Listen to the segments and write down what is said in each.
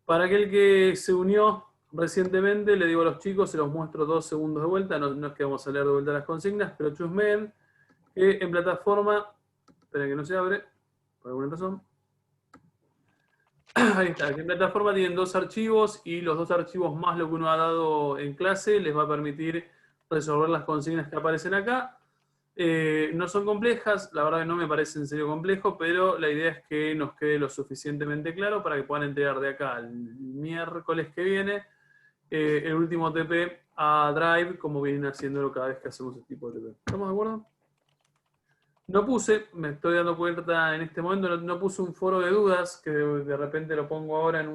Para aquel que se unió recientemente, le digo a los chicos, se los muestro 2 segundos de vuelta, no es que vamos a leer de vuelta las consignas, pero chusmeen que en plataforma, esperen que no se abre, por alguna razón. Ahí está, que en plataforma tienen 2 archivos y los 2 archivos más lo que uno ha dado en clase les va a permitir resolver las consignas que aparecen acá. No son complejas, la verdad que no me parece en serio complejo, pero la idea es que nos quede lo suficientemente claro para que puedan entregar de acá al miércoles que viene el último TP a Drive, como vienen haciéndolo cada vez que hacemos este tipo de TP. ¿Estamos de acuerdo? No puse, me estoy dando cuenta en este momento, no puse un foro de dudas, que de repente lo pongo ahora en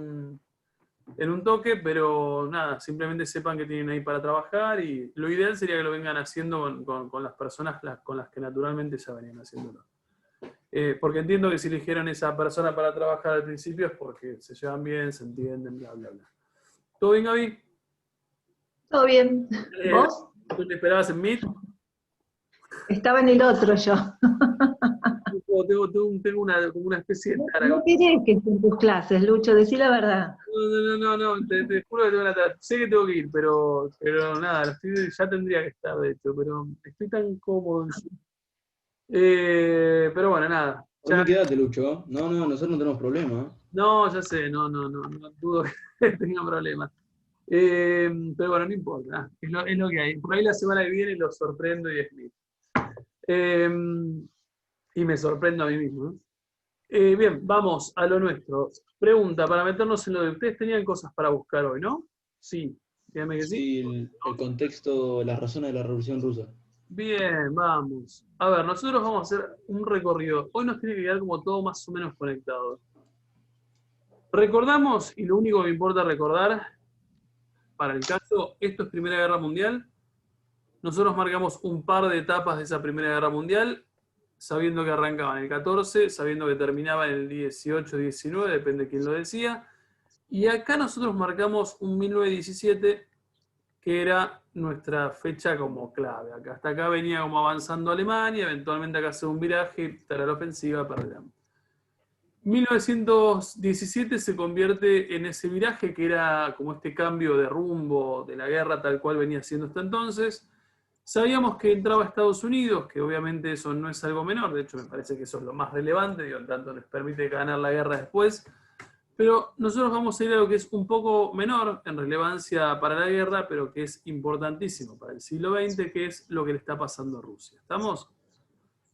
un toque, pero nada, simplemente sepan que tienen ahí para trabajar y lo ideal sería que lo vengan haciendo con las personas con las que naturalmente ya venían haciéndolo. Porque entiendo que si eligieron esa persona para trabajar al principio es porque se llevan bien, se entienden, bla, bla, bla. ¿Todo bien, Gaby? Todo bien. ¿Vos? ¿Tú te esperabas en Meet? Estaba en el otro yo. Tengo como una especie de tara. No querés que estén tus clases, Lucho, decí la verdad. No, te juro que tengo una tara. Sé que tengo que ir, pero nada, ya tendría que estar, de hecho, pero estoy tan cómodo en Zoom. Pero bueno, nada. Por mí quédate, Lucho. No, nosotros no tenemos problema. No, ya sé, no dudo que tenga problemas. Pero bueno, no importa, es lo que hay. Por ahí la semana que viene lo sorprendo y es mío. Y me sorprendo a mí mismo, ¿no? Bien, vamos a lo nuestro. Pregunta, para meternos en lo de ustedes, tenían cosas para buscar hoy, ¿no? Sí, dígame que sí. Sí, el contexto, las razones de la Revolución Rusa. Bien, vamos. A ver, nosotros vamos a hacer un recorrido. Hoy nos tiene que quedar como todo más o menos conectado. Recordamos, y lo único que me importa recordar, para el caso, esto es Primera Guerra Mundial. Nosotros marcamos un par de etapas de esa Primera Guerra Mundial, sabiendo que arrancaba en el 14, sabiendo que terminaba en el 18, 19, depende de quién lo decía. Y acá nosotros marcamos un 1917, que era nuestra fecha como clave. Hasta acá venía como avanzando Alemania, eventualmente acá hace un viraje, estará la ofensiva, perderán. 1917 se convierte en ese viraje que era como este cambio de rumbo de la guerra tal cual venía siendo hasta entonces. Sabíamos que entraba a Estados Unidos, que obviamente eso no es algo menor, de hecho me parece que eso es lo más relevante, digo, tanto les permite ganar la guerra después, pero nosotros vamos a ir a lo que es un poco menor en relevancia para la guerra, pero que es importantísimo para el siglo XX, que es lo que le está pasando a Rusia. ¿Estamos?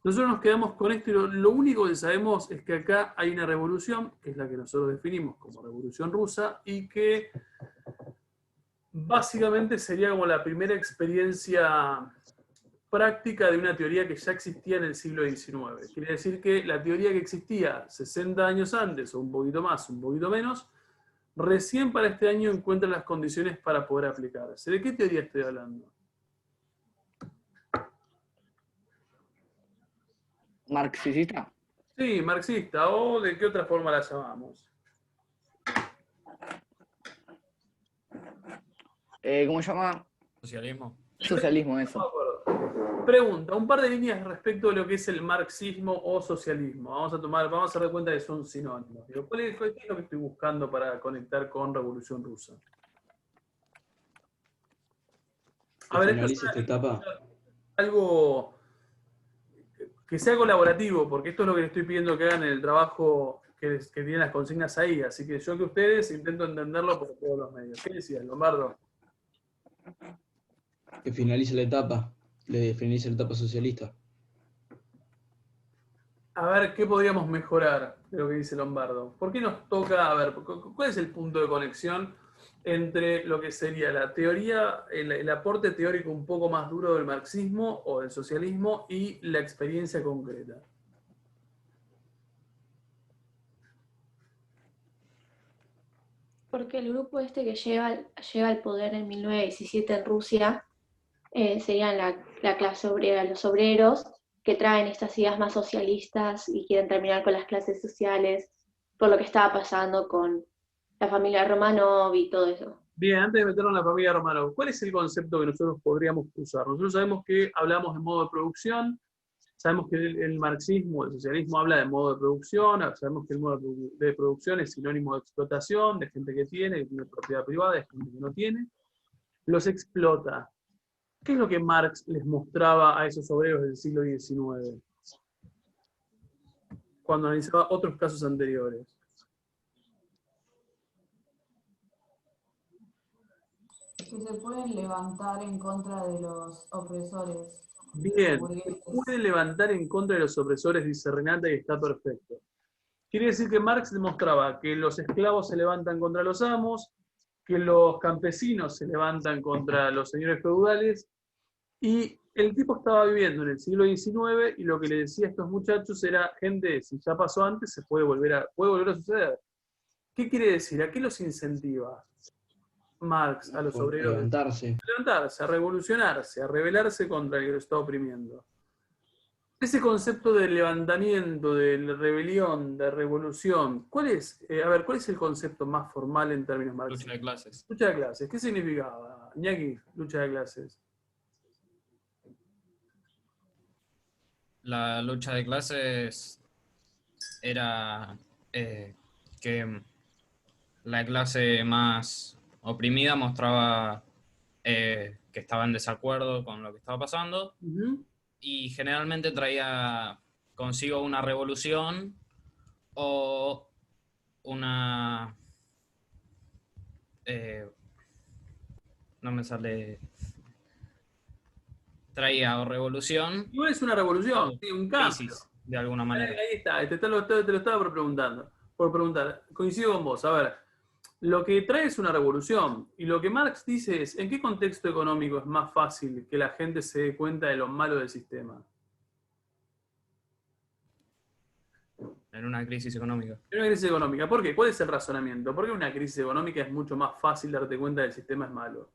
Nosotros nos quedamos con esto y lo único que sabemos es que acá hay una revolución, que es la que nosotros definimos como Revolución Rusa, y que básicamente sería como la primera experiencia práctica de una teoría que ya existía en el siglo XIX. Quiere decir que la teoría que existía 60 años antes, o un poquito más, un poquito menos, recién para este año encuentra las condiciones para poder aplicarse. ¿De qué teoría estoy hablando? ¿Marxista? Sí, marxista, o de qué otra forma la llamamos. ¿Cómo se llama? Socialismo. Socialismo, eso. Pregunta, un par de líneas respecto a lo que es el marxismo o socialismo. Vamos a dar cuenta que son sinónimos. Digo, ¿qué es lo que estoy buscando para conectar con Revolución Rusa? A ver, Finaliza esta etapa. algo que sea colaborativo, porque esto es lo que les estoy pidiendo que hagan en el trabajo que tienen las consignas ahí. Así que yo que ustedes intento entenderlo por todos los medios. ¿Qué decías, Lombardo? Que finalice la etapa. Finalice la etapa socialista. A ver, ¿qué podríamos mejorar de lo que dice Lombardo? ¿Por qué nos toca, a ver, cuál es el punto de conexión entre lo que sería la teoría, el aporte teórico un poco más duro del marxismo o del socialismo y la experiencia concreta? Porque el grupo este que lleva el poder en 1917 en Rusia serían la clase obrera, los obreros, que traen estas ideas más socialistas y quieren terminar con las clases sociales, por lo que estaba pasando con la familia Romanov y todo eso. Bien, antes de meternos en la familia Romanov, ¿cuál es el concepto que nosotros podríamos usar? Nosotros sabemos que hablamos de modo de producción, Sabemos que el marxismo, el socialismo habla de modo de producción, sabemos que el modo de producción es sinónimo de explotación, de gente que tiene propiedad privada, de gente que no tiene. Los explota. ¿Qué es lo que Marx les mostraba a esos obreros del siglo XIX? Cuando analizaba otros casos anteriores. Que se pueden levantar en contra de los opresores. Bien, burgueses. se puede levantar en contra de los opresores, dice Renata, y está perfecto. Quiere decir que Marx demostraba que los esclavos se levantan contra los amos, que los campesinos se levantan contra los señores feudales, y el tipo estaba viviendo en el siglo XIX, y lo que le decía a estos muchachos era, gente, si ya pasó antes, se puede volver a suceder. ¿Qué quiere decir? ¿A qué los incentiva Marx a los Por obreros? levantarse. Levantarse, a revolucionarse, a rebelarse contra el que lo está oprimiendo. Ese concepto de levantamiento, de rebelión, de revolución, ¿cuál es? ¿Cuál es el concepto más formal en términos marxistas? Lucha de clases. Lucha de clases. ¿Qué significaba, Iñaki, lucha de clases? La lucha de clases era que la clase más oprimida mostraba que estaba en desacuerdo con lo que estaba pasando y generalmente traía consigo una revolución o una... no me sale... Traía o revolución Igual es una revolución, sí, un cambio. crisis, de alguna manera. Ahí está, te lo estaba por preguntar. Coincido con vos. A ver, lo que trae es una revolución. Y lo que Marx dice es, ¿en qué contexto económico es más fácil que la gente se dé cuenta de lo malo del sistema? En una crisis económica. En una crisis económica. ¿Por qué? ¿Cuál es el razonamiento? ¿Por qué en una crisis económica es mucho más fácil darte cuenta del sistema es malo?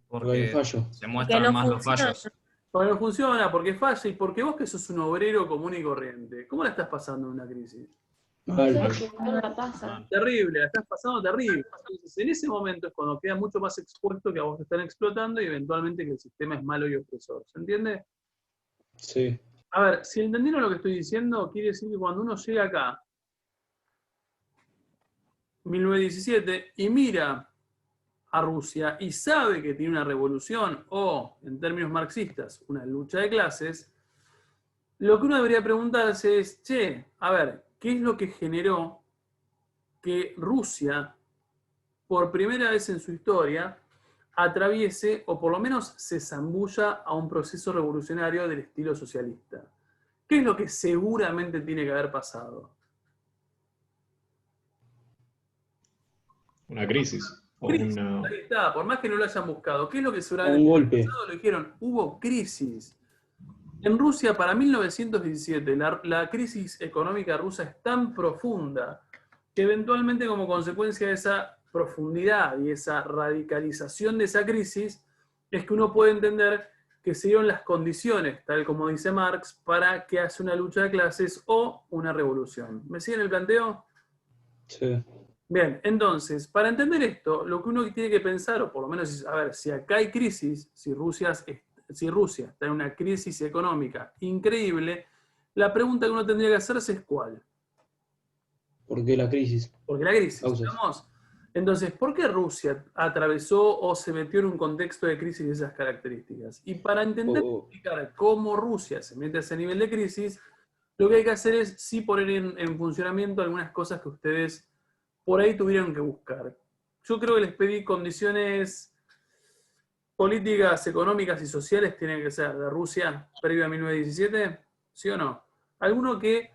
Porque fallo. se muestran no más los funciona. fallos. Porque no funciona, porque falla y porque vos que sos un obrero común y corriente, ¿cómo la estás pasando en una crisis? Mal. No la pasa. Terrible, la estás pasando terrible. Entonces, en ese momento es cuando queda mucho más expuesto que a vos te están explotando y eventualmente que el sistema es malo y opresor. ¿Se entiende? Sí. A ver, si entendieron lo que estoy diciendo, quiere decir que cuando uno llega acá, 1917, y mira a Rusia y sabe que tiene una revolución o, en términos marxistas, una lucha de clases, lo que uno debería preguntarse es, che, a ver, ¿qué es lo que generó que Rusia, por primera vez en su historia, atraviese o por lo menos se zambulla a un proceso revolucionario del estilo socialista? ¿Qué es lo que seguramente tiene que haber pasado? Una crisis. O Crisis, una... ahí está, por más que no lo hayan buscado. ¿Qué es lo que seguramente Un golpe. pasado? Lo dijeron, hubo crisis. En Rusia, para 1917, la crisis económica rusa es tan profunda que eventualmente, como consecuencia de esa profundidad y esa radicalización de esa crisis, es que uno puede entender que se dieron las condiciones, tal como dice Marx, para que haya una lucha de clases o una revolución. ¿Me siguen el planteo? Sí. Bien, entonces, para entender esto, lo que uno tiene que pensar, o por lo menos es, a ver, si acá hay crisis, si Rusia está en una crisis económica increíble, la pregunta que uno tendría que hacerse es ¿cuál? ¿Por qué la crisis? Porque la crisis, Causas. ¿estamos? Entonces, ¿por qué Rusia atravesó o se metió en un contexto de crisis de esas características? Y para entender y explicar cómo Rusia se mete a ese nivel de crisis, lo que hay que hacer es sí poner en funcionamiento algunas cosas que ustedes por ahí tuvieron que buscar. Yo creo que les pedí condiciones políticas, económicas y sociales tienen que ser de Rusia previo a 1917, ¿sí o no? Alguno que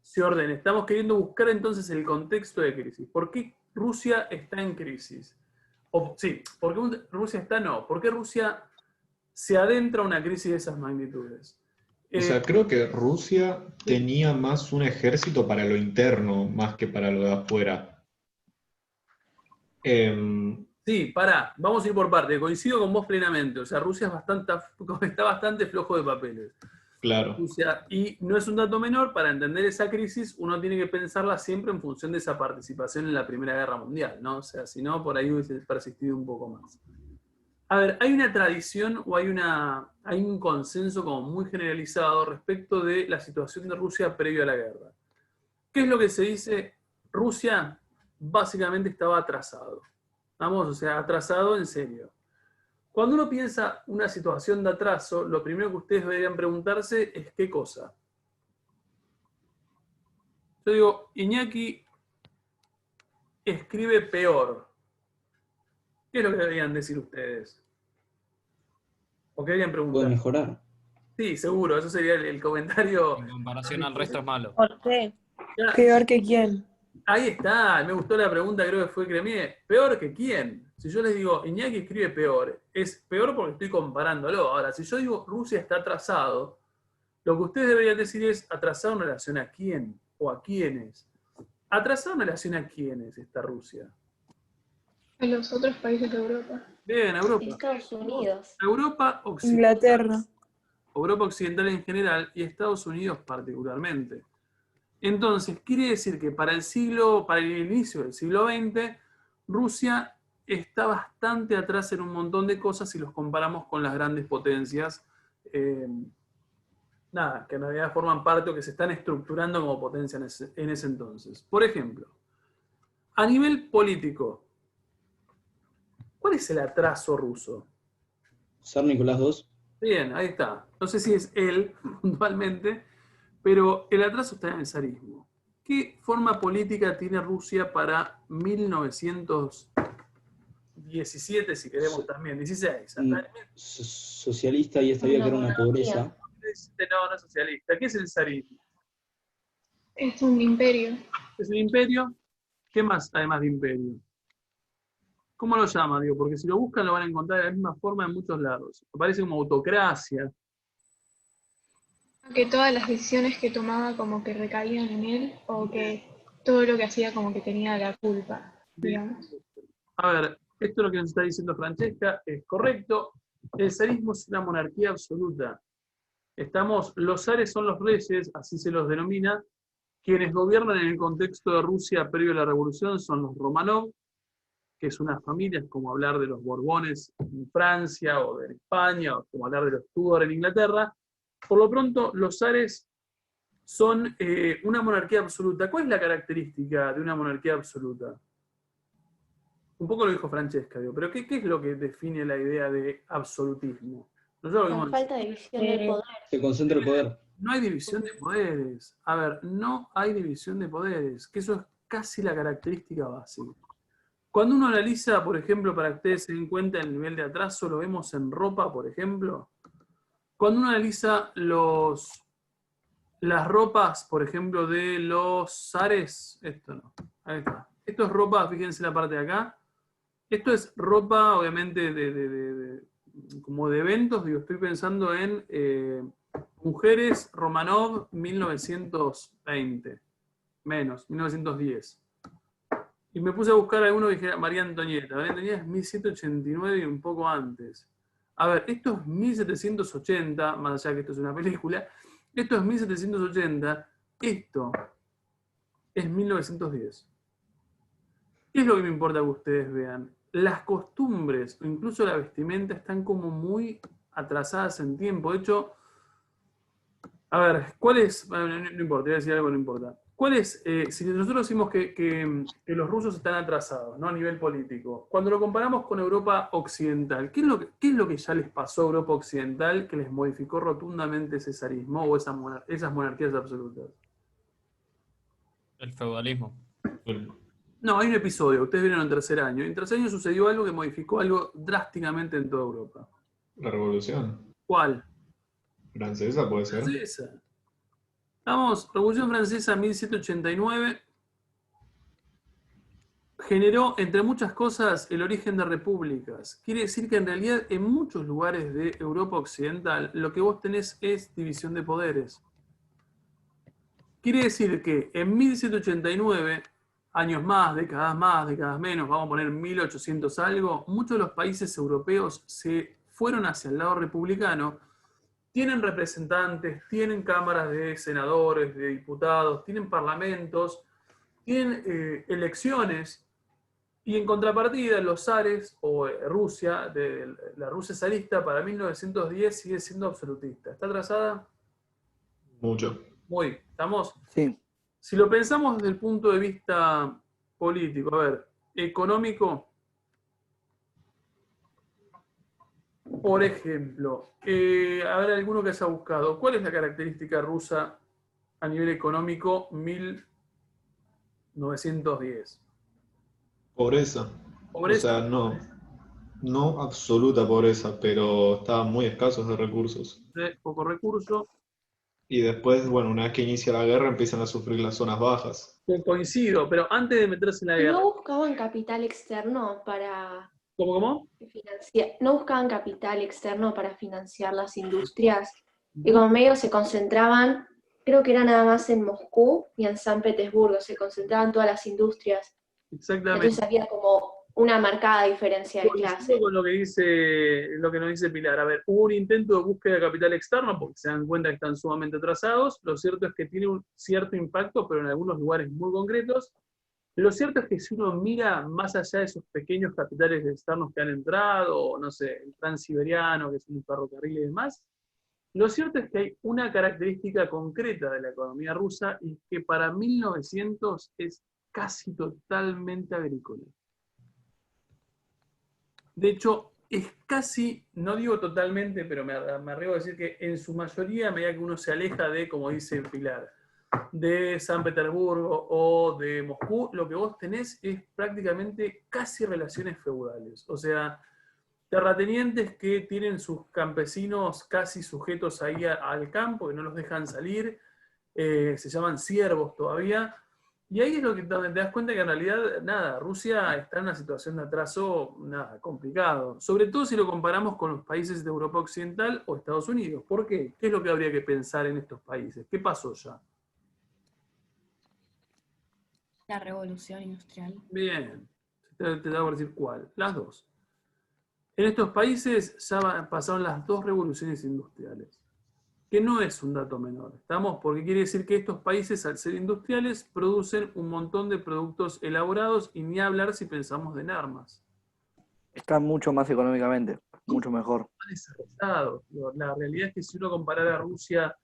se ordene. Estamos queriendo buscar entonces el contexto de crisis. ¿Por qué Rusia está en crisis? Sí, ¿por qué Rusia está? No. ¿Por qué Rusia se adentra a una crisis de esas magnitudes? O sea, creo que Rusia tenía más un ejército para lo interno, más que para lo de afuera. Sí, vamos a ir por parte. Coincido con vos plenamente. O sea, Rusia está bastante flojo de papeles. Claro. Rusia, y no es un dato menor, para entender esa crisis uno tiene que pensarla siempre en función de esa participación en la Primera Guerra Mundial, ¿no? O sea, si no, por ahí hubiese persistido un poco más. A ver, hay una tradición o hay un consenso como muy generalizado respecto de la situación de Rusia previo a la guerra. ¿Qué es lo que se dice? Rusia básicamente estaba atrasado. Vamos, o sea, atrasado en serio. Cuando uno piensa una situación de atraso, lo primero que ustedes deberían preguntarse es ¿qué cosa? Yo digo, Iñaki escribe peor. ¿Qué es lo que deberían decir ustedes? ¿O qué deberían preguntar? Puede mejorar. Sí, seguro, eso sería el comentario. En comparación al resto es malo. ¿Por qué? Ya, ¿Peor que quién? ahí está, me gustó la pregunta, creo que fue Cremier. ¿Peor que quién? Si yo les digo, Iñaki escribe peor, es peor porque estoy comparándolo. Ahora, si yo digo Rusia está atrasado, lo que ustedes deberían decir es atrasado en relación a quién o a quiénes. ¿Atrasado en relación a quiénes está Rusia? A los otros países de Europa. Bien, Europa. Estados Unidos. Europa Occidental. Inglaterra. Europa Occidental en general y Estados Unidos particularmente. Entonces, quiere decir que para el inicio del siglo XX, Rusia está bastante atrás en un montón de cosas si los comparamos con las grandes potencias, que en realidad forman parte o que se están estructurando como potencia en ese entonces. Por ejemplo, a nivel político, ¿cuál es el atraso ruso? Zar Nicolás II. Bien, ahí está. No sé si es él puntualmente, pero el atraso está en el zarismo. ¿Qué forma política tiene Rusia para 1917, si queremos también? 16. Socialista, y sabía que era una pobreza. No, no es socialista. ¿Qué es el zarismo? Es un imperio. ¿Es el imperio? ¿Qué más además de imperio? ¿Cómo lo llama? Digo, porque si lo buscan lo van a encontrar de la misma forma en muchos lados. Parece como autocracia. Que todas las decisiones que tomaba como que recaían en él, o que todo lo que hacía como que tenía la culpa, digamos. A ver, esto es lo que nos está diciendo Francesca, es correcto. El zarismo es una monarquía absoluta. Los zares son los reyes, así se los denomina. Quienes gobiernan en el contexto de Rusia previo a la revolución son los Romanov, que es una familia, es como hablar de los Borbones en Francia o de España, o como hablar de los Tudor en Inglaterra. Por lo pronto, los zares son una monarquía absoluta. ¿Cuál es la característica de una monarquía absoluta? Un poco lo dijo Francesca, pero ¿qué es lo que define la idea de absolutismo? La falta de división del poder. Se concentra el poder. No hay división de poderes. A ver, no hay división de poderes, que eso es casi la característica básica. Cuando uno analiza, por ejemplo, para que ustedes se den cuenta el nivel de atraso, lo vemos en ropa, por ejemplo. Cuando uno analiza las ropas, por ejemplo, de los zares, esto no, ahí está. Esto es ropa, fíjense la parte de acá. Esto es ropa, obviamente, como de eventos, digo, estoy pensando en mujeres Romanov 1920, menos, 1910. Y me puse a buscar alguno que dijera María Antonieta. María Antonieta es 1789 y un poco antes. A ver, esto es 1780, más allá que esto es una película. Esto es 1780. Esto es 1910. ¿Qué es lo que me importa que ustedes vean? Las costumbres, o incluso la vestimenta, están como muy atrasadas en tiempo. De hecho, a ver, ¿cuál es? Bueno, no importa, voy a decir algo, no importa. ¿Cuál es? Si nosotros decimos que los rusos están atrasados, ¿no? A nivel político, cuando lo comparamos con Europa Occidental, ¿qué es lo que ya les pasó a Europa Occidental que les modificó rotundamente ese zarismo o esas monarquías absolutas? El feudalismo. No, hay un episodio, ustedes vieron en tercer año. En tercer año sucedió algo que modificó algo drásticamente en toda Europa. La revolución. ¿Cuál? Francesa puede ser. Francesa. Vamos, Revolución Francesa 1789 generó, entre muchas cosas, el origen de repúblicas. Quiere decir que en realidad en muchos lugares de Europa Occidental lo que vos tenés es división de poderes. Quiere decir que en 1789, años más, décadas menos, vamos a poner 1800 algo, muchos de los países europeos se fueron hacia el lado republicano. Tienen representantes, tienen cámaras de senadores, de diputados, tienen parlamentos, tienen elecciones, Y en contrapartida, los zares, o Rusia, la Rusia zarista, para 1910 sigue siendo absolutista. ¿Está atrasada? Mucho. Muy. ¿Estamos? Sí. Si lo pensamos desde el punto de vista político, a ver, económico, por ejemplo, a ver, alguno que se ha buscado, ¿cuál es la característica rusa a nivel económico 1910? Pobreza. Pobreza. O sea, no absoluta pobreza, pero estaban muy escasos de recursos. Poco recurso. Y después, bueno, una vez que inicia la guerra empiezan a sufrir las zonas bajas. Coincido, pero antes de meterse en la guerra. ¿No buscaban capital externo para ¿Cómo? no buscaban capital externo para financiar las industrias? Y como medio se concentraban, creo que era nada más en Moscú y en San Petersburgo, se concentraban todas las industrias. Exactamente. Entonces había como una marcada diferencia de clase. Coincido con lo que nos dice Pilar. A ver, hubo un intento de búsqueda de capital externo porque se dan cuenta que están sumamente atrasados. Lo cierto es que tiene un cierto impacto, pero en algunos lugares muy concretos. Lo cierto es que si uno mira más allá de esos pequeños capitales externos que han entrado, no sé, el transiberiano, que es un ferrocarril y demás, lo cierto es que hay una característica concreta de la economía rusa y que para 1900 es casi totalmente agrícola. De hecho, es casi, no digo totalmente, pero me arriesgo a decir que en su mayoría, a medida que uno se aleja de, como dice Pilar, de San Petersburgo o de Moscú, lo que vos tenés es prácticamente casi relaciones feudales. O sea, terratenientes que tienen sus campesinos casi sujetos ahí al campo, que no los dejan salir, se llaman siervos todavía. Y ahí es donde te das cuenta que en realidad, nada, Rusia está en una situación de atraso, nada, complicado. Sobre todo si lo comparamos con los países de Europa Occidental o Estados Unidos. ¿Por qué? ¿Qué es lo que habría que pensar en estos países? ¿Qué pasó ya? La revolución industrial. Bien, te voy a decir cuál. Las dos. En estos países ya pasaron las dos revoluciones industriales. Que no es un dato menor, ¿estamos? Porque quiere decir que estos países, al ser industriales, producen un montón de productos elaborados y ni hablar si pensamos en armas. Están mucho más económicamente, mucho mejor. Desarrollados. La realidad es que si uno comparara Rusia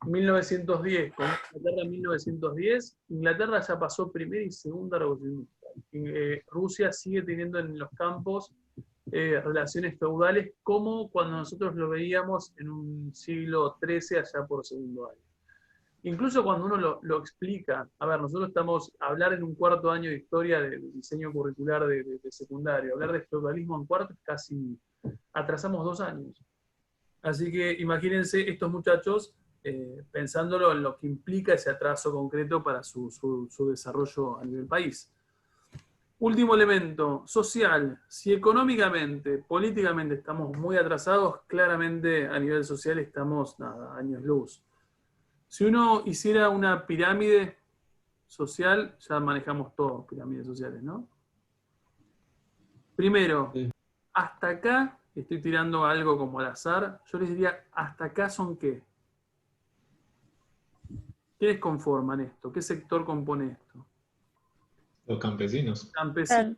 1910 con Inglaterra 1910, Inglaterra ya pasó primera y segunda revolución industrial. Rusia sigue teniendo en los campos relaciones feudales como cuando nosotros lo veíamos en un siglo XIII allá por segundo año. Incluso cuando uno lo explica, a ver, nosotros estamos a hablar en un cuarto año de historia del diseño curricular de secundario, hablar de feudalismo en cuarto es casi, atrasamos 2 años. Así que imagínense estos muchachos pensándolo en lo que implica ese atraso concreto para su desarrollo a nivel país. Último elemento, social. Si económicamente, políticamente estamos muy atrasados, claramente a nivel social estamos, nada, años luz. Si uno hiciera una pirámide social, ya manejamos todos pirámides sociales, ¿no? Primero, hasta acá, estoy tirando algo como al azar, yo les diría, ¿hasta acá son qué? ¿Quiénes conforman esto? ¿Qué sector compone esto? Los campesinos. Campesinos.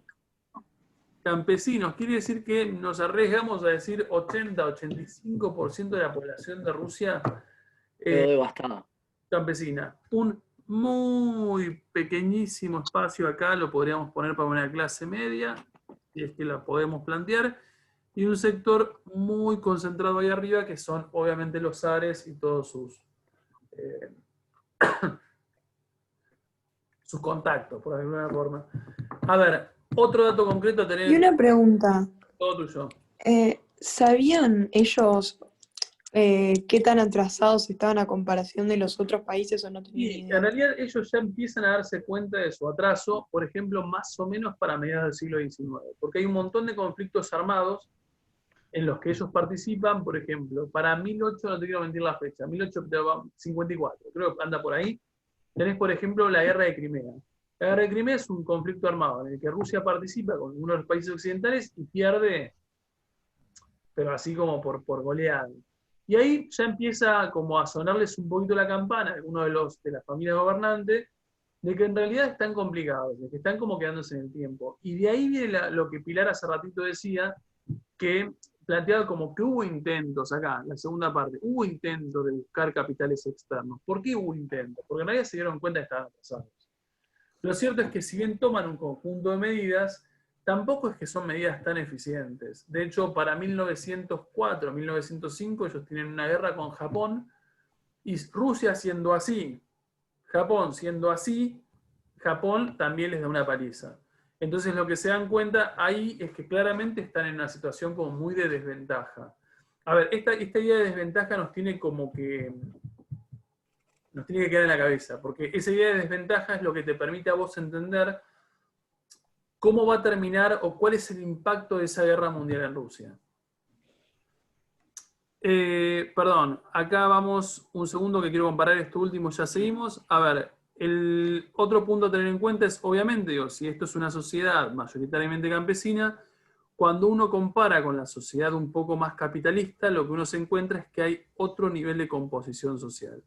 Campesinos, quiere decir que nos arriesgamos a decir 80-85% de la población de Rusia devastada. Campesina. Un muy pequeñísimo espacio acá lo podríamos poner para una clase media, si es que la podemos plantear, y un sector muy concentrado ahí arriba, que son obviamente los zares y todos sus contactos, por alguna forma. A ver, otro dato concreto a tener. Y una pregunta. Todo tuyo. ¿Sabían ellos qué tan atrasados estaban a comparación de los otros países o no tenían Sí, idea? en realidad ellos ya empiezan a darse cuenta de su atraso, por ejemplo, más o menos para mediados del siglo XIX, porque hay un montón de conflictos armados en los que ellos participan, por ejemplo, para 18, no te quiero mentir la fecha, 1854, creo que anda por ahí, tenés, por ejemplo, la Guerra de Crimea. La Guerra de Crimea es un conflicto armado en el que Rusia participa con uno de los países occidentales y pierde, pero así como por goleada. Y ahí ya empieza como a sonarles un poquito la campana a alguno de las familias gobernantes, de que en realidad están complicados, de que están como quedándose en el tiempo. Y de ahí viene lo que Pilar hace ratito decía, que planteaba como que hubo intentos acá, la segunda parte, hubo intentos de buscar capitales externos. ¿Por qué hubo intentos? Porque en realidad se dieron cuenta que estaban atrasados. Lo cierto es que si bien toman un conjunto de medidas, tampoco es que son medidas tan eficientes. De hecho, para 1904, 1905, ellos tienen una guerra con Japón, y Rusia siendo así, Japón siendo así, Japón también les da una paliza. Entonces lo que se dan cuenta ahí es que claramente están en una situación como muy de desventaja. A ver, esta idea de desventaja nos tiene que quedar en la cabeza, porque esa idea de desventaja es lo que te permite a vos entender cómo va a terminar o cuál es el impacto de esa guerra mundial en Rusia. Perdón, acá vamos un segundo que quiero comparar esto último, ya seguimos. A ver, el otro punto a tener en cuenta es, obviamente, digo, si esto es una sociedad mayoritariamente campesina, cuando uno compara con la sociedad un poco más capitalista, lo que uno se encuentra es que hay otro nivel de composición social.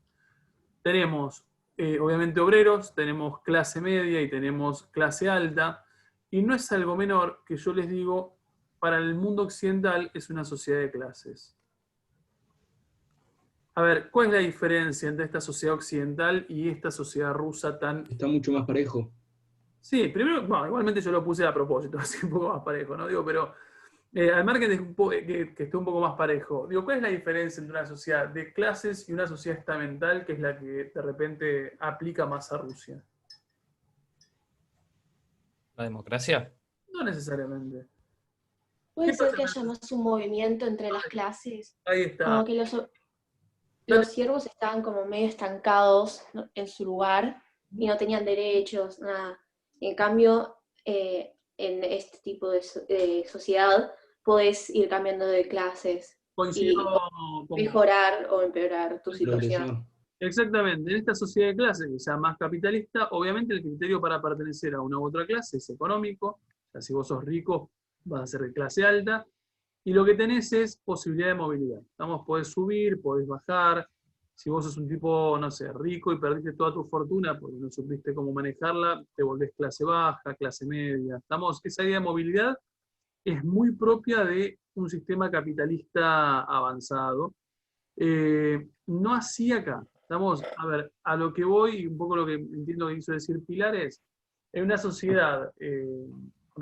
Tenemos, obviamente, obreros, tenemos clase media y tenemos clase alta, y no es algo menor que yo les digo, para el mundo occidental es una sociedad de clases. A ver, ¿cuál es la diferencia entre esta sociedad occidental y esta sociedad rusa tan... Está mucho más parejo. Sí, primero, bueno, igualmente yo lo puse a propósito, así un poco más parejo, ¿no? Digo, pero al margen de que esté un poco más parejo, digo, ¿cuál es la diferencia entre una sociedad de clases y una sociedad estamental que es la que de repente aplica más a Rusia? ¿La democracia? No necesariamente. Puede ser que haya más un movimiento entre las clases, Ahí está. como que los siervos estaban como medio estancados, ¿no?, en su lugar y no tenían derechos, nada. En cambio, en este tipo de sociedad podés ir cambiando de clases Coincido y mejorar o empeorar tu situación. Exactamente. En esta sociedad de clases, que sea más capitalista, obviamente el criterio para pertenecer a una u otra clase es económico. O sea, si vos sos rico, vas a ser de clase alta. Y lo que tenés es posibilidad de movilidad. Podés subir, podés bajar. Si vos sos un tipo, no sé, rico y perdiste toda tu fortuna porque no supiste cómo manejarla, te volvés clase baja, clase media. Esa idea de movilidad es muy propia de un sistema capitalista avanzado. No así acá. A ver, a lo que voy, y un poco lo que entiendo que quiso decir Pilar es, en una sociedad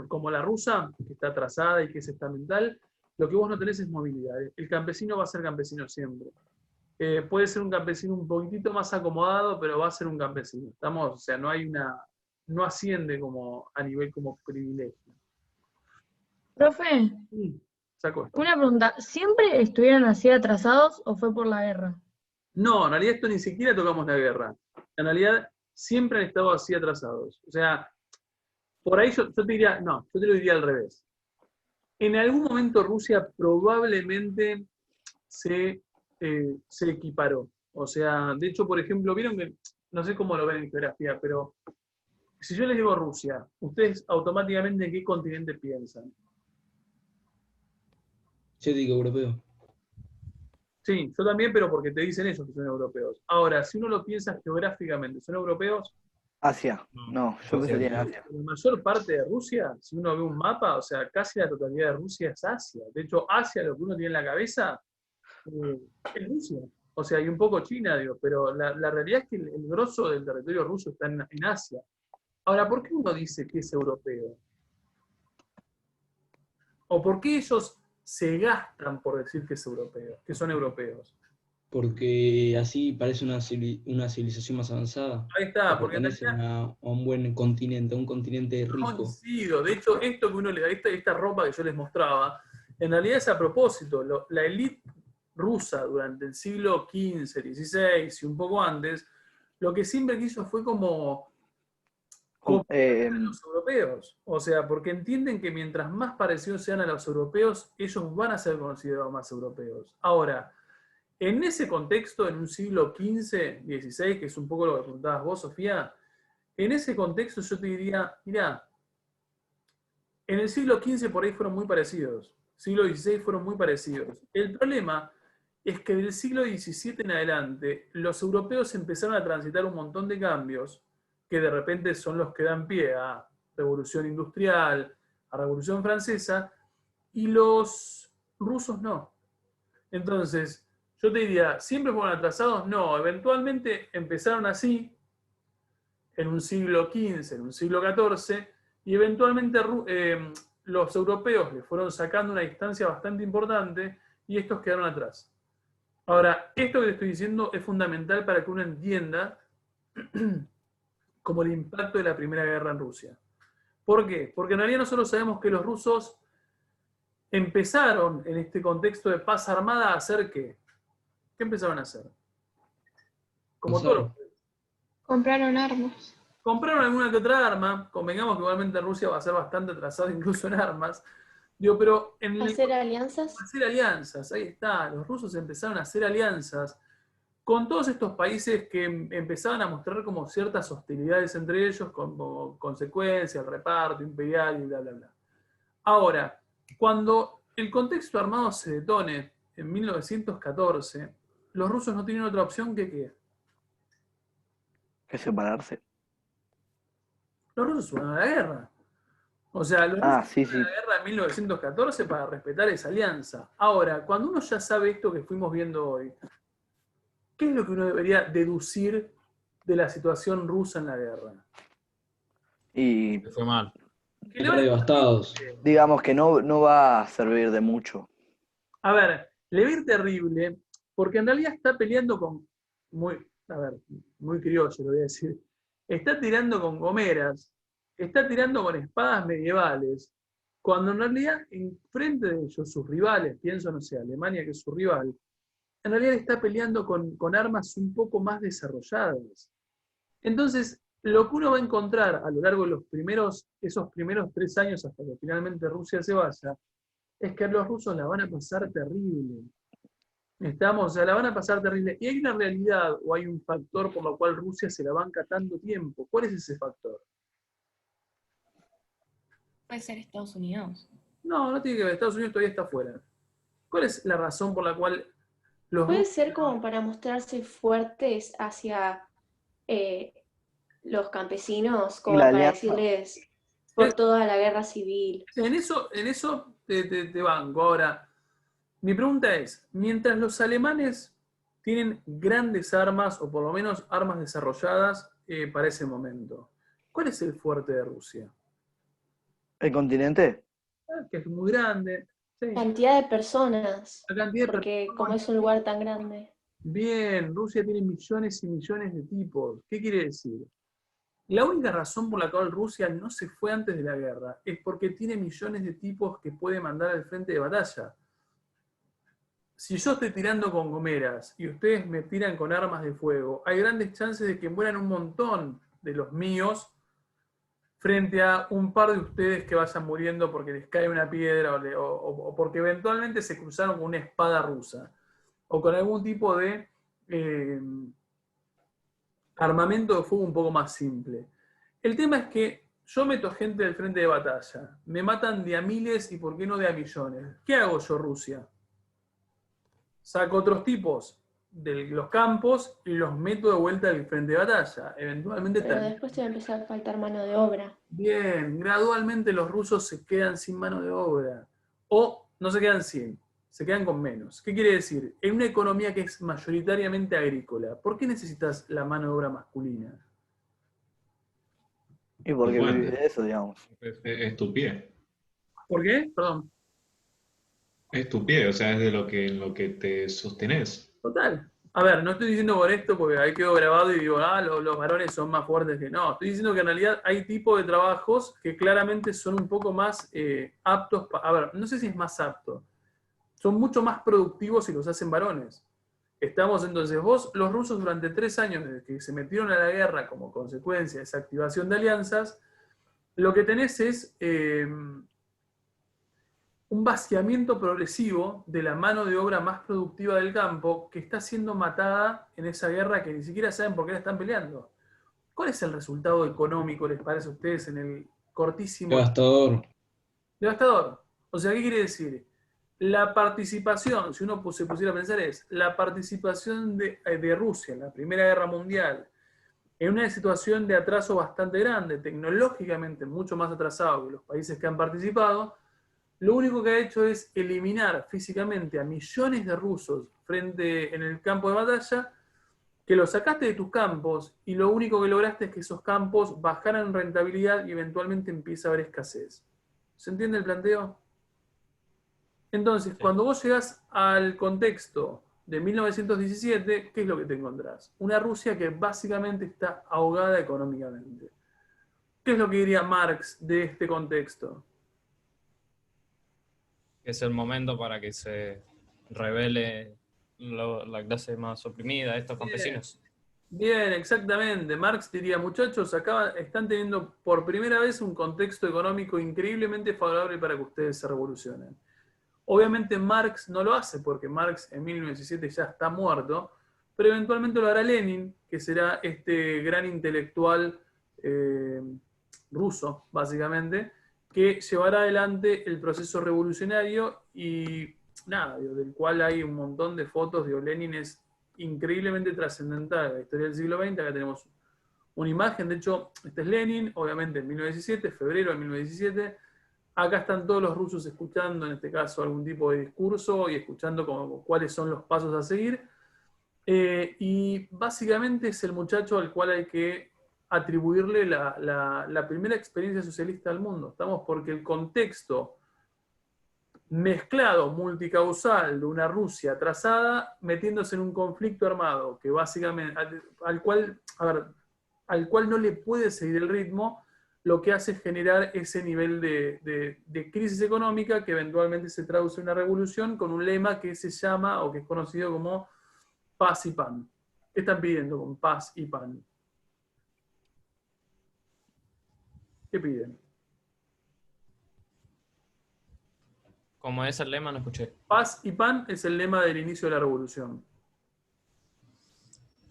como la rusa, que está atrasada y que es estamental, lo que vos no tenés es movilidad. El campesino va a ser campesino siempre. Puede ser un campesino un poquitito más acomodado, pero va a ser un campesino. O sea, no asciende como a nivel como privilegio. Profe, Saco esto. una pregunta, ¿siempre estuvieron así atrasados o fue por la guerra? No, en realidad esto ni siquiera tocamos la guerra. En realidad siempre han estado así atrasados. O sea, por ahí yo te diría, no, yo te lo diría al revés. En algún momento Rusia probablemente se equiparó. O sea, de hecho, por ejemplo, vieron que, no sé cómo lo ven en geografía, pero si yo les digo Rusia, ¿ustedes automáticamente en qué continente piensan? Yo digo europeo. Sí, yo también, pero porque te dicen ellos que son europeos. Ahora, si uno lo piensa geográficamente, ¿son europeos? Asia. No, yo pensaría en Asia. La mayor parte de Rusia, si uno ve un mapa, o sea, casi la totalidad de Rusia es Asia. De hecho, Asia, lo que uno tiene en la cabeza, es Rusia. O sea, hay un poco China, digo, pero la realidad es que el grosso del territorio ruso está en Asia. Ahora, ¿por qué uno dice que es europeo? ¿O por qué ellos se gastan por decir que es europeo, que son europeos? Porque así parece una civilización más avanzada. Ahí está, porque pertenecen a un buen continente, a un continente rico. Coincido. De hecho, esto que uno le da, esta ropa que yo les mostraba, en realidad es a propósito. La élite rusa durante el siglo XV, XVI y un poco antes, lo que siempre quiso fue como copiar a los europeos. O sea, porque entienden que mientras más parecidos sean a los europeos, ellos van a ser considerados más europeos. Ahora, en ese contexto, en un siglo XV, XVI, que es un poco lo que preguntabas vos, Sofía, en ese contexto yo te diría, mirá, en el siglo XV por ahí fueron muy parecidos, siglo XVI fueron muy parecidos. El problema es que del siglo XVII en adelante, los europeos empezaron a transitar un montón de cambios que de repente son los que dan pie a Revolución Industrial, a Revolución Francesa, y los rusos no. Entonces, yo te diría, ¿siempre fueron atrasados? No, eventualmente empezaron así, en un siglo XV, en un siglo XIV, y eventualmente los europeos le fueron sacando una distancia bastante importante y estos quedaron atrás. Ahora, esto que te estoy diciendo es fundamental para que uno entienda como el impacto de la Primera Guerra en Rusia. ¿Por qué? Porque en realidad nosotros sabemos que los rusos empezaron en este contexto de paz armada a hacer ¿qué? ¿Qué empezaron a hacer? Como todos. Compraron armas. Compraron alguna que otra arma, convengamos que igualmente Rusia va a ser bastante atrasada incluso en armas, digo, pero en ¿Hacer alianzas? hacer alianzas, ahí está, los rusos empezaron a hacer alianzas con todos estos países que empezaban a mostrar como ciertas hostilidades entre ellos, como consecuencia, el reparto imperial y bla, bla, bla. Ahora, cuando el contexto armado se detone en 1914, los rusos no tienen otra opción que ¿qué? Que separarse. Los rusos fueron a la guerra. O sea, los rusos Sí, fueron a la guerra en 1914 para respetar esa alianza. Ahora, cuando uno ya sabe esto que fuimos viendo hoy, ¿qué es lo que uno debería deducir de la situación rusa en la guerra? Y Fue mal. Están devastados. digamos que no va a servir de mucho. A ver, le va a ir terrible, porque en realidad está peleando con, muy criollo lo voy a decir, está tirando con gomeras, está tirando con espadas medievales, cuando en realidad enfrente de ellos, sus rivales, pienso, no sé, Alemania que es su rival, en realidad está peleando con armas un poco más desarrolladas. Entonces, lo que uno va a encontrar a lo largo de esos primeros 3 años hasta que finalmente Rusia se vaya, es que los rusos la van a pasar terrible. O sea, la van a pasar terrible. Y hay una realidad o hay un factor por lo cual Rusia se la banca tanto tiempo. ¿Cuál es ese factor? Puede ser Estados Unidos. No tiene que ver. Estados Unidos todavía está afuera. ¿Cuál es la razón por la cual los Puede rusos... ser como para mostrarse fuertes hacia los campesinos, como La para alianza. decirles por toda la guerra civil. En eso te banco. Ahora, mi pregunta es, mientras los alemanes tienen grandes armas, o por lo menos armas desarrolladas para ese momento, ¿cuál es el fuerte de Rusia? ¿El continente? Que es muy grande. Sí. Cantidad de personas, La cantidad de porque personas. como es un lugar tan grande. Bien, Rusia tiene millones y millones de tipos. ¿Qué quiere decir? La única razón por la cual Rusia no se fue antes de la guerra es porque tiene millones de tipos que puede mandar al frente de batalla. Si yo estoy tirando con gomeras y ustedes me tiran con armas de fuego, hay grandes chances de que mueran un montón de los míos frente a un par de ustedes que vayan muriendo porque les cae una piedra o porque eventualmente se cruzaron con una espada rusa o con algún tipo de armamento de fuego un poco más simple. El tema es que yo meto gente del frente de batalla, me matan de a miles y por qué no de a millones. ¿Qué hago yo, Rusia? Saco otros tipos de los campos y los meto de vuelta al frente de batalla. Eventualmente Pero después te va a empezar a faltar mano de obra. Bien, gradualmente los rusos se quedan sin mano de obra. O no se quedan sin, se quedan con menos. ¿Qué quiere decir? En una economía que es mayoritariamente agrícola, ¿por qué necesitas la mano de obra masculina? Y porque vive de eso, digamos. Es tu pie. ¿Por qué? Perdón. Es tu pie, o sea, es de lo que te sostenés. Total. A ver, no estoy diciendo por esto porque ahí quedó grabado y digo, los varones son más fuertes que no. Estoy diciendo que en realidad hay tipos de trabajos que claramente son un poco más aptos. A ver, no sé si es más apto. Son mucho más productivos si los hacen varones. Estamos entonces, los rusos durante 3 años desde que se metieron a la guerra como consecuencia de esa activación de alianzas, lo que tenés es un vaciamiento progresivo de la mano de obra más productiva del campo que está siendo matada en esa guerra que ni siquiera saben por qué la están peleando. ¿Cuál es el resultado económico, les parece a ustedes, en el cortísimo... Devastador. Devastador. O sea, ¿qué quiere decir? La participación, si uno se pusiera a pensar, es la participación de Rusia en la Primera Guerra Mundial en una situación de atraso bastante grande, tecnológicamente mucho más atrasado que los países que han participado, lo único que ha hecho es eliminar físicamente a millones de rusos en el campo de batalla, que los sacaste de tus campos y lo único que lograste es que esos campos bajaran en rentabilidad y eventualmente empieza a haber escasez. ¿Se entiende el planteo? Entonces, cuando vos llegás al contexto de 1917, ¿qué es lo que te encontrás? Una Rusia que básicamente está ahogada económicamente. ¿Qué es lo que diría Marx de este contexto? Que es el momento para que se revele la clase más oprimida, estos campesinos. Bien, exactamente. Marx diría, muchachos, están teniendo por primera vez un contexto económico increíblemente favorable para que ustedes se revolucionen. Obviamente Marx no lo hace, porque Marx en 1917 ya está muerto, pero eventualmente lo hará Lenin, que será este gran intelectual ruso, básicamente, que llevará adelante el proceso revolucionario y nada, del cual hay un montón de fotos. Lenin es increíblemente trascendental en la historia del siglo XX. Acá tenemos una imagen, de hecho, este es Lenin, obviamente en 1917, febrero de 1917. Acá están todos los rusos escuchando, en este caso, algún tipo de discurso y escuchando cuáles son los pasos a seguir. Y básicamente es el muchacho al cual hay que atribuirle la primera experiencia socialista del mundo. Estamos porque el contexto mezclado, multicausal de una Rusia atrasada, metiéndose en un conflicto armado que básicamente, al cual no le puede seguir el ritmo, lo que hace es generar ese nivel de crisis económica que eventualmente se traduce en una revolución con un lema que se llama, o que es conocido como paz y pan. ¿Qué están pidiendo con paz y pan? ¿Qué piden? Como es el lema, no escuché. Paz y pan es el lema del inicio de la revolución.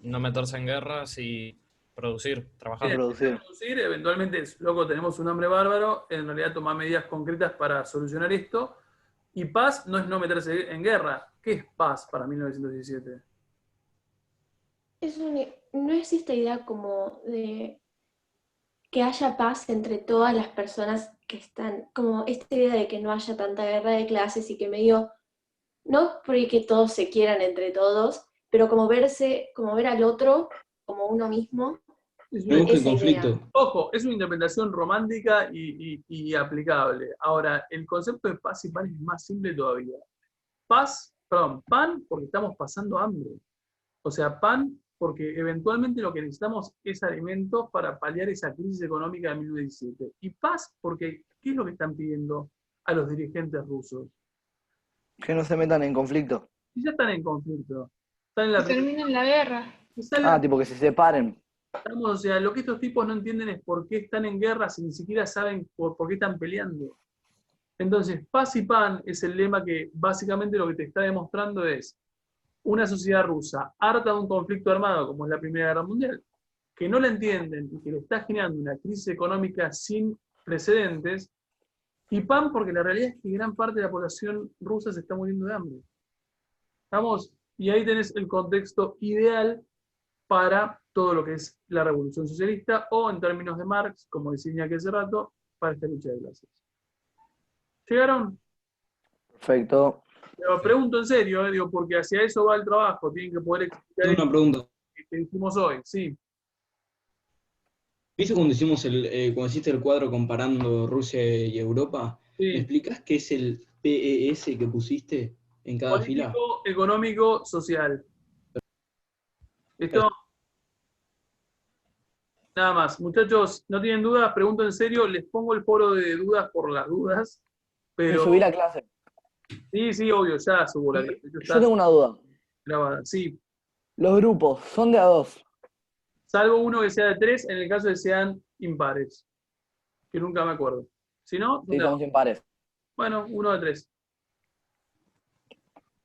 No meterse en guerras y producir, trabajar. Producir, eventualmente es, loco, tenemos un hambre bárbaro, en realidad tomar medidas concretas para solucionar esto. Y paz no es no meterse en guerra. ¿Qué es paz para 1917? No es esta idea como de que haya paz entre todas las personas que están, como esta idea de que no haya tanta guerra de clases y que medio, no porque todos se quieran entre todos, pero como ver al otro como uno mismo. Ojo, es una interpretación romántica y aplicable. Ahora, el concepto de paz y pan es más simple todavía. Pan porque estamos pasando hambre. O sea, pan porque eventualmente lo que necesitamos es alimentos para paliar esa crisis económica de 1917. Y paz porque, ¿qué es lo que están pidiendo a los dirigentes rusos? Que no se metan en conflicto. Y ya están en conflicto. Que terminen la guerra. Tipo que se separen. O sea, lo que estos tipos no entienden es por qué están en guerra si ni siquiera saben por qué están peleando. Entonces, paz y pan es el lema que básicamente lo que te está demostrando es una sociedad rusa harta de un conflicto armado como es la Primera Guerra Mundial, que no la entienden y que le está generando una crisis económica sin precedentes, y pan porque la realidad es que gran parte de la población rusa se está muriendo de hambre. ¿Estamos? Y ahí tenés el contexto ideal para todo lo que es la revolución socialista, o en términos de Marx, como decía aquí hace rato, para esta lucha de clases. ¿Llegaron? Perfecto. Pero pregunto en serio, digo, porque hacia eso va el trabajo, tienen que poder explicar Tengo una pregunta. que hicimos hoy, sí. ¿Viste cuando cuando hiciste el cuadro comparando Rusia y Europa? Sí. ¿Me explicás qué es el PES que pusiste en cada fila? Político, económico, social. ¿Listo? Nada más. Muchachos, no tienen dudas, pregunto en serio, les pongo el foro de dudas por las dudas, pero... Subí la clase. Sí, obvio, ya subo la clase. Yo tengo una duda. Grabada, sí. Los grupos, ¿son de a dos? Salvo uno que sea de 3, en el caso de que sean impares. Que nunca me acuerdo. Si no, Sí, somos impares. bueno, 1 de 3.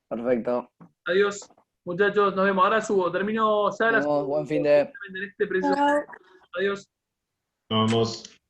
Perfecto. Adiós. Muchachos, nos vemos. Ahora subo. Termino ya la Buen fin de... en este preciso. Adiós. Nos vemos.